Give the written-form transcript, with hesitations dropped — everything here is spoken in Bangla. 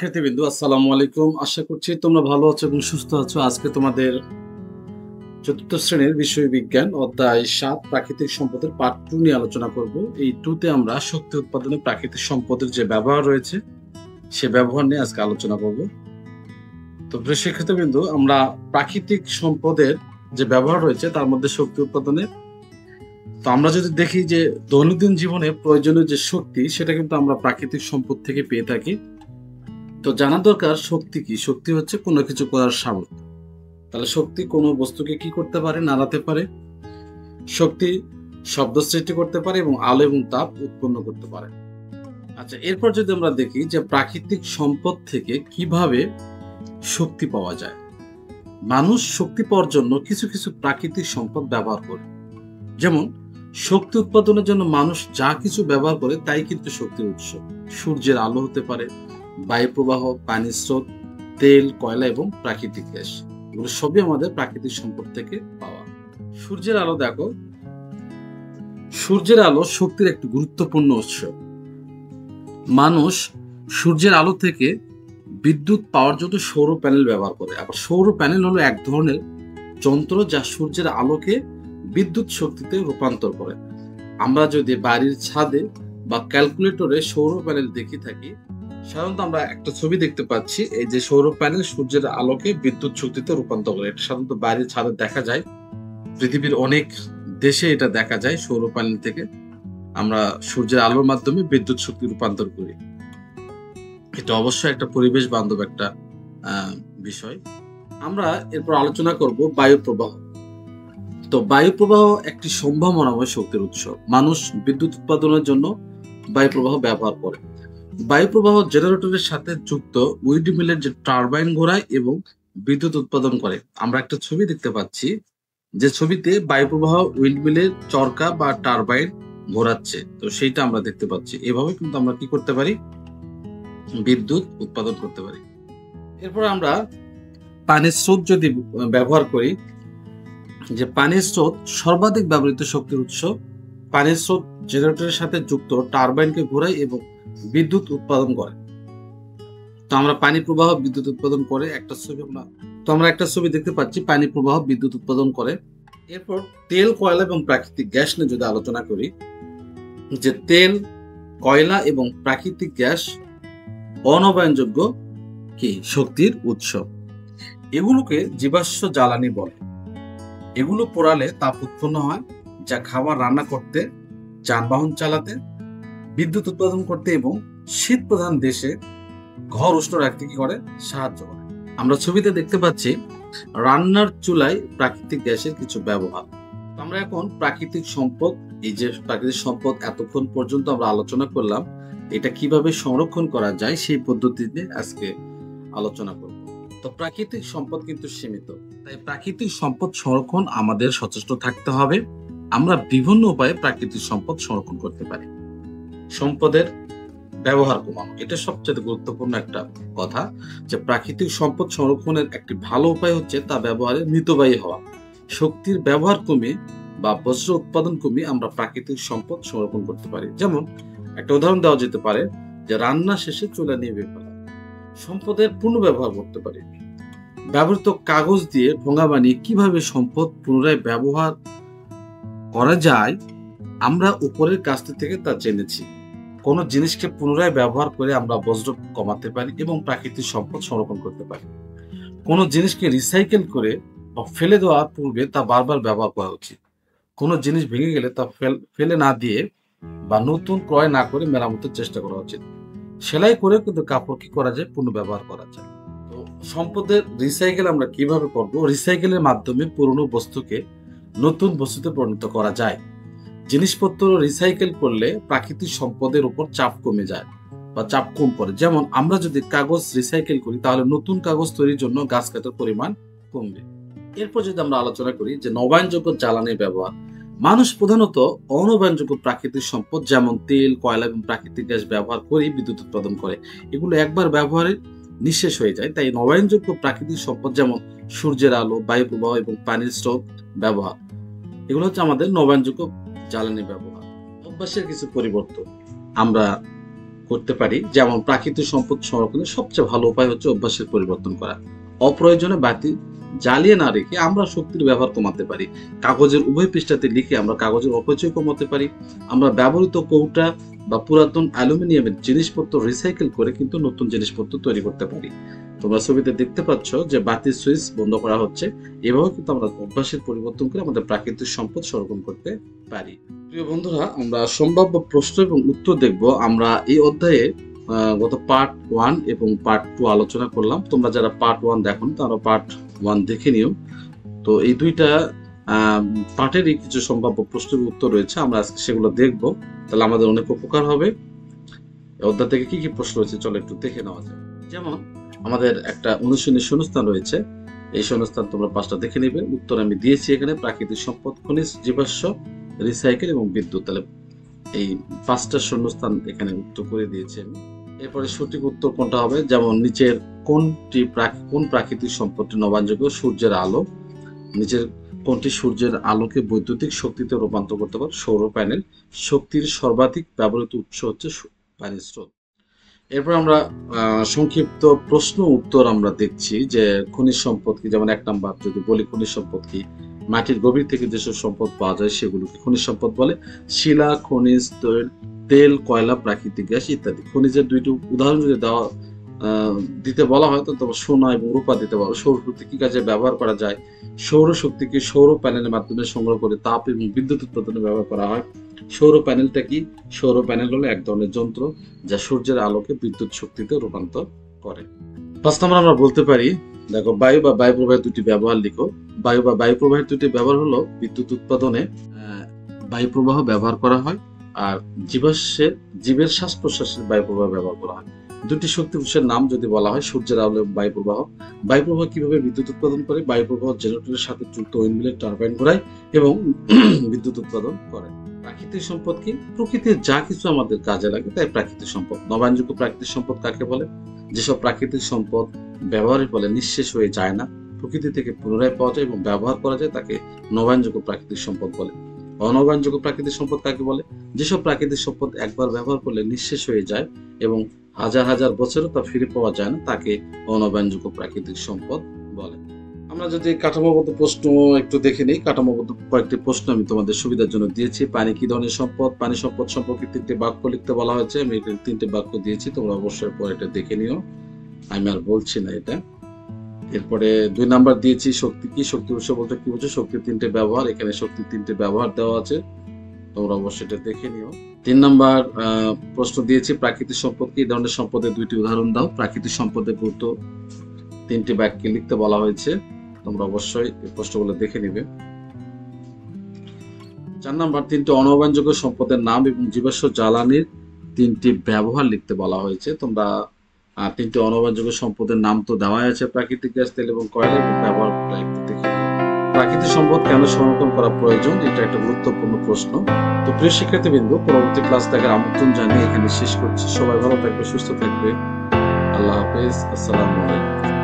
শিক্ষার্থীবৃন্দু আসসালামু আলাইকুম। আশা করছি তোমরা ভালো আছো এবং সুস্থ আছো। আজকে তোমাদের চতুর্থ শ্রেণীর বিষয় বিজ্ঞান অধ্যায় ৭ প্রাকৃতিক সম্পদের পার্ট 2 নিয়ে আলোচনা করব। এই 2 তে আমরা শক্তি উৎপাদনে প্রাকৃতিক সম্পদের যে ব্যবহার রয়েছে সে ব্যবহার নিয়ে আজকে আলোচনা করব। তো প্রিয় শিক্ষার্থীবৃন্দু, আমরা প্রাকৃতিক সম্পদের যে ব্যবহার রয়েছে তার মধ্যে শক্তি উৎপাদনে তো আমরা যদি দেখি যে দৈনন্দিন জীবনে প্রয়োজনীয় যে শক্তি সেটা কিন্তু আমরা প্রাকৃতিক সম্পদ থেকে পেয়ে থাকি। তো জানা দরকার শক্তি কি। শক্তি হচ্ছে কোনো কিছু করার সামর্থ্য। তাহলে শক্তি কোনো বস্তুকে কি করতে পারে? নাড়াতে পারে। শক্তি শব্দ সৃষ্টি করতে পারে এবং আলো এবং তাপ উৎপন্ন করতে পারে। আচ্ছা, এরপর যদি আমরা দেখি যে প্রাকৃতিক সম্পদ থেকে কিভাবে শক্তি পাওয়া যায়। মানুষ শক্তি পাওয়ার জন্য কিছু কিছু প্রাকৃতিক সম্পদ ব্যবহার করে। যেমন শক্তি উৎপাদনের জন্য মানুষ যা কিছু ব্যবহার করে তাই কিন্তু শক্তির উৎস। সূর্যের আলো হতে পারে, বায়ু প্রবাহ, পানির স্রোত, তেল, কয়লা এবং প্রাকৃতিক গ্যাস। এগুলো সবই আমাদের প্রাকৃতিক সম্পদ থেকে পাওয়া। সূর্যের আলো দেখো, সূর্যের আলো শক্তির একটি গুরুত্বপূর্ণ উৎস। মানুষ সূর্যের আলো থেকে বিদ্যুৎ পাওয়ার জন্য সৌর প্যানেল ব্যবহার করে। আবার সৌর প্যানেল হলো এক ধরনের যন্ত্র যা সূর্যের আলোকে বিদ্যুৎ শক্তিতে রূপান্তর করে। আমরা যদি বাড়ির ছাদে বা ক্যালকুলেটরে সৌর প্যানেল দেখে থাকি, সাধারণত আমরা একটা ছবি দেখতে পাচ্ছি, এই যে সৌর প্যানেল সূর্যের আলোকে বিদ্যুৎ শক্তিতে রূপান্তর করে। এটা সাধারণত বাড়ির ছাদে দেখা যায়। পৃথিবীর অনেক দেশে এটা দেখা যায়। সৌর প্যানেল থেকে আমরা সূর্যের আলোর মাধ্যমে বিদ্যুৎ শক্তি রূপান্তর করি। এটা অবশ্যই একটা পরিবেশ বান্ধব একটা বিষয়। আমরা এরপর আলোচনা করব বায়ু প্রবাহ। তো বায়ু প্রবাহ একটি সম্ভাবনাময় শক্তির উৎস। মানুষ বিদ্যুৎ উৎপাদনের জন্য বায়ু প্রবাহ ব্যবহার করে। বায়ু প্রবাহ জেনারেটরের সাথে যুক্ত উইন্ড মিলের যে টারবাইন ঘোরায় এবং বিদ্যুৎ উৎপাদন করে। আমরা একটা ছবি দেখতে পাচ্ছি, যে ছবিতে বায়ু প্রবাহ উইন্ড মিলের চরকা বা টারবাইন ঘোরাচ্ছে। তো সেইটা আমরা দেখতে পাচ্ছি। এভাবে কিন্তু আমরা কি করতে পারি? বিদ্যুৎ উৎপাদন করতে পারি। এরপর আমরা পানির স্রোত যদি ব্যবহার করি, যে পানির স্রোত সর্বাধিক ব্যবহৃত শক্তির উৎস। পানির স্রোত জেনারেটরের সাথে যুক্ত টারবাইনকে ঘোরায় এবং বিদ্যুৎ উৎপাদন করে। তো আমরা পানি প্রবাহ বিদ্যুৎ উৎপাদন করে একটা ছবি দেখতে পাচ্ছি, পানি প্রবাহ বিদ্যুৎ উৎপাদন করে। এরপর তেল, কয়লা এবং প্রাকৃতিক গ্যাস নিয়ে যদি আলোচনা করি, যে তেল, কয়লা এবং প্রাকৃতিক গ্যাস অনবায়নযোগ্য কি শক্তির উৎস। এগুলোকে জীবাশ্ম জ্বালানি বলে। এগুলো পোড়ালে তাপ উৎপন্ন হয়, যা খাবার রান্না করতে, যানবাহন চালাতে, বিদ্যুৎ উৎপাদন করতে এবং শীত প্রধান দেশে ঘর উষ্ণ রাখতে কি করে? সাহায্য করে। আমরা ছবিতে দেখতে পাচ্ছি রান্নার চুলায় প্রাকৃতিক গ্যাসের কিছু ব্যবহার। আমরা এখন প্রাকৃতিক সম্পদ, এই যে প্রাকৃতিক সম্পদ এতক্ষণ পর্যন্ত আমরা আলোচনা করলাম, এটা কিভাবে সংরক্ষণ করা যায় সেই পদ্ধতিতে আজকে আলোচনা করব। তো প্রাকৃতিক সম্পদ কিন্তু সীমিত, তাই প্রাকৃতিক সম্পদ সংরক্ষণ আমাদের সচেষ্ট থাকতে হবে। আমরা বিভিন্ন উপায়ে প্রাকৃতিক সম্পদ সংরক্ষণ করতে পারি। সম্পদের ব্যবহার কমানো, এটা সবচেয়ে গুরুত্বপূর্ণ একটা কথা, যে প্রাকৃতিক সম্পদ সংরক্ষণের একটি ভালো উপায় হচ্ছে তা ব্যবহারে মিতব্যয়ী হওয়া। শক্তির ব্যবহার কমে বা বজ্র উৎপাদন কমে আমরা প্রাকৃতিক সম্পদ সংরক্ষণ করতে পারি। যেমন একটা উদাহরণ দেওয়া যেতে পারে, যে রান্না শেষে চুলা নিভিয়ে ফেলা। সম্পদের পুনর্ব্যবহার করতে পারি। ব্যবহৃত কাগজ দিয়ে ঠোঙা বানিয়ে কিভাবে সম্পদ পুনরায় ব্যবহার করা যায়, আমরা উপরের কাজটি থেকে তা জেনেছি। কোনো জিনিসকে পুনরায় ব্যবহার করে আমরা বজ্র কমাতে পারি এবং প্রাকৃতিক সম্পদ সংরক্ষণ করতে পারি। কোনো জিনিসকে রিসাইকেল করে বা ফেলে দেওয়ার পূর্বে তা বারবার ব্যবহার করা উচিত। কোনো জিনিস ভেঙে গেলে তা ফেলে না দিয়ে বা নতুন ক্রয় না করে মেরামতের চেষ্টা করা উচিত। সেলাই করে কিন্তু কাপড় কি করা যায়? পুনর্ব্যবহার করা যায়। তো সম্পদের রিসাইকেল আমরা কিভাবে করব? রিসাইকেলের মাধ্যমে পুরনো বস্তুকে নতুন বস্তুতে পরিণত করা যায়। জিনিসপত্র রিসাইকেল করলে প্রাকৃতিক সম্পদের উপর চাপ কমে যায় বা চাপ কম পড়ে। যেমন আমরা যদি কাগজ রিসাইকেল করি, তাহলে নতুন কাগজ তৈরির জন্য গাছ কাটার পরিমাণ কমবে। এরপর যদি আমরা আলোচনা করি যে নবায়নযোগ্য জ্বালানির ব্যবহার, মানুষ প্রধানত অনবায়নযোগ্য প্রাকৃতিক সম্পদ যেমন তেল, কয়লা এবং প্রাকৃতিক গ্যাস ব্যবহার করে বিদ্যুৎ উৎপাদন করে। এগুলো একবার ব্যবহারে নিঃশেষ হয়ে যায়। তাই নবায়নযোগ্য প্রাকৃতিক সম্পদ যেমন সূর্যের আলো, বায়ু প্রবাহ এবং পানির স্রোত ব্যবহার, এগুলো হচ্ছে আমাদের নবায়নযোগ্য জ্বালানি ব্যবহার। অভ্যাসের কিছু পরিবর্তন আমরা করতে পারি। যেমন প্রাকৃতিক সম্পদ সংরক্ষণের সবচেয়ে ভালো উপায় হচ্ছে অভ্যাসের পরিবর্তন করা। অপ্রয়োজনে বাতি জ্বালিয়ে না রেখে আমরা শক্তির ব্যবহার কমাতে পারি। কাগজের উভয় পৃষ্ঠাতে লিখে আমরা কাগজের অপচয় কমাতে পারি। আমরা ব্যবহৃত কৌটা বা পুরাতন অ্যালুমিনিয়ামের জিনিসপত্র রিসাইকেল করে কিন্তু নতুন জিনিসপত্র তৈরি করতে পারি। তোমরা ছবিতে দেখতে পাচ্ছ যে বাতির সুইচ বন্ধ করা হচ্ছে। এভাবে কিন্তু আমরা অভ্যাসের পরিবর্তন করে আমাদের প্রাকৃতিক সম্পদ সংরক্ষণ করতে পারি। প্রিয় বন্ধুরা, আমরা সম্ভাব্য প্রশ্ন এবং উত্তর দেখব। আমরা এই অধ্যায়ে গত পার্ট 1 এবং পার্ট 2 আলোচনা করলাম। তোমরা যারা পার্ট 1 দেখো তারা পার্ট 1 দেখে নিও। তো এই দুইটা পার্টেরই কিছু সম্ভাব্য প্রশ্নের উত্তর রয়েছে, আমরা আজকে সেগুলো দেখব। তাহলে আমাদের অনেক উপকার হবে। এই অধ্যায় থেকে কি কি প্রশ্ন রয়েছে চলো একটু দেখে নেওয়া যায়। যেমন আমাদের একটা অনুশীলনী শূন্যস্থান রয়েছে। এই শূন্যস্থান তোমরা 5টা দেখে নেবে। উত্তর আমি দিয়েছি এখানে প্রাকৃতিক সম্পদ, খনিজ, জীবাশ্ম, রিসাইকেল এবং বিদ্যুৎ। তাহলে এই 5টা শূন্যস্থান এখানে উত্তর করে দিয়েছি আমি। এরপরে সঠিক উত্তর কোনটা হবে? যেমন নিচের কোন প্রাকৃতিক সম্পদটি নবায়নযোগ্য? সূর্যের আলো। নিচের কোনটি সূর্যের আলোকে বৈদ্যুতিক শক্তিতে রূপান্তর করতে পারে? সৌর প্যানেল। শক্তির সর্বাধিক ব্যবহৃত উৎস হচ্ছে পানির স্রোত। এরপর আমরা সংক্ষিপ্ত প্রশ্ন উত্তর আমরা দেখছি যে খনিজ সম্পদ কি। যেমন 1 নাম্বার যদি বলি খনিজ সম্পদ কি, মাটির গভীর থেকে যেসব সম্পদ পাওয়া যায় সেগুলোকে খনিজ সম্পদ বলে। শিলা, খনিজ, তেল, কয়লা, প্রাকৃতিক গ্যাস ইত্যাদি। খনিজের 2টি উদাহরণ যদি দিতে বলা হয় তো তোমরা সোনা এবং রূপা দিতে পারো। সৌরশক্তি কি কাজে ব্যবহার করা যায়? সৌরশক্তিকে সৌর প্যানেলের মাধ্যমে সংগ্রহ করে তাপ এবং বিদ্যুৎ উৎপাদনে ব্যবহার করা হয়। সৌর প্যানেলটা কি? সৌর প্যানেল হলো এক ধরনের যন্ত্র যা সূর্যের আলোকে বিদ্যুৎ শক্তিতে রূপান্তর করে। 5 নম্বর আমরা বলতে পারি, দেখো বায়ু বা বায়ু প্রবাহের 2টি ব্যবহার লিখো। বায়ু বা বায়ু প্রবাহের 2টি ব্যবহার হলো বিদ্যুৎ উৎপাদনে বায়ু প্রবাহ ব্যবহার করা হয়, আর জীবের শ্বাস প্রশ্বাসের বায়ু প্রবাহ ব্যবহার করা হয়। 2টি শক্তি উৎসের নাম যদি বলা হয়, সূর্যের আলো এবং বায়ু প্রবাহ। বায়ু প্রবাহ কিভাবে বিদ্যুৎ উৎপাদন করে? বায়ু প্রবাহ জেনারেটরের সাথে যুক্ত উইন্ডমিলের টারবাইন ঘোরায় এবং বিদ্যুৎ উৎপাদন করে। প্রাকৃতিক সম্পদ কি? প্রকৃতির যা কিছু আমাদের কাজে লাগে তাই প্রাকৃতিক সম্পদ। নবায়নযোগ্য প্রাকৃতিক সম্পদ কাকে বলে? যেসব প্রাকৃতিক সম্পদ ব্যবহারের ফলে নিঃশেষ হয়ে যায় না, প্রকৃতি থেকে পুনরায় পাওয়া যায় এবং ব্যবহার করা যায়, তাকে নবায়নযোগ্য প্রাকৃতিক সম্পদ বলে। অনবায়নযোগ্য প্রাকৃতিক সম্পদ কাকে বলে? যেসব প্রাকৃতিক সম্পদ একবার ব্যবহার করলে নিঃশেষ হয়ে যায় এবং হাজার হাজার বছরও তা ফিরে পাওয়া যায় না, তাকে অনবায়নযোগ্য প্রাকৃতিক সম্পদ বলে। আমরা যদি কাঠামোগত প্রশ্ন একটু দেখে নিই। কাঠামোগত কয়েকটি প্রশ্ন আমি তোমাদের সুবিধার জন্য দিয়েছি। পানি কি ধরনের সম্পদ? পানি সম্পদ সম্পর্কে 3টি বাক্য লিখতে বলা হয়েছে। আমি 3টি বাক্য দিয়েছি, তোমরা অবশ্যই পরে এটা দেখে নিও, আমি আর বলছি না এটা। এরপরে 2 নাম্বার দিয়েছি শক্তি কি? শক্তি উৎস বলতে কি বোঝো? শক্তির 3টে ব্যবহার, এখানে শক্তির 3টে ব্যবহার দেওয়া আছে, তোমরা অবশ্যই এটা দেখে নিও। 3 নাম্বার প্রশ্ন দিয়েছি প্রাকৃতিক সম্পদ কি? এই ধরনের সম্পদের 2টি উদাহরণ দাও। প্রাকৃতিক সম্পদের গুরুত্ব 3টি বাক্যে লিখতে বলা হয়েছে, তোমরা অবশ্যই এই প্রশ্নগুলো দেখে নিবে। 4 নাম্বার 3টি অনবায়নযোগ্য সম্পদের নাম এবং জীবাশ্ম জ্বালানির 3টি ব্যবহার লিখতে বলা হয়েছে। তোমরা 3টি অনবায়নযোগ্য সম্পদের নাম তো দেওয়াই আছে, প্রাকৃতিক গ্যাস, তেল এবং কয়লা, এবং ব্যবহারটা একটু দেখে নিও। প্রাকৃতিক সম্পদ কেন সংরক্ষণ করা প্রয়োজন? এটা একটা গুরুত্বপূর্ণ প্রশ্ন। তো প্রিয় শিক্ষার্থীবৃন্দ, পরবর্তী ক্লাস দেখার আমন্ত্রণ জানিয়ে এখানে শেষ করছি। সবাই ভালো থাকবে, সুস্থ থাকবে। আল্লাহ হাফেজ। আসসালামু আলাইকুম।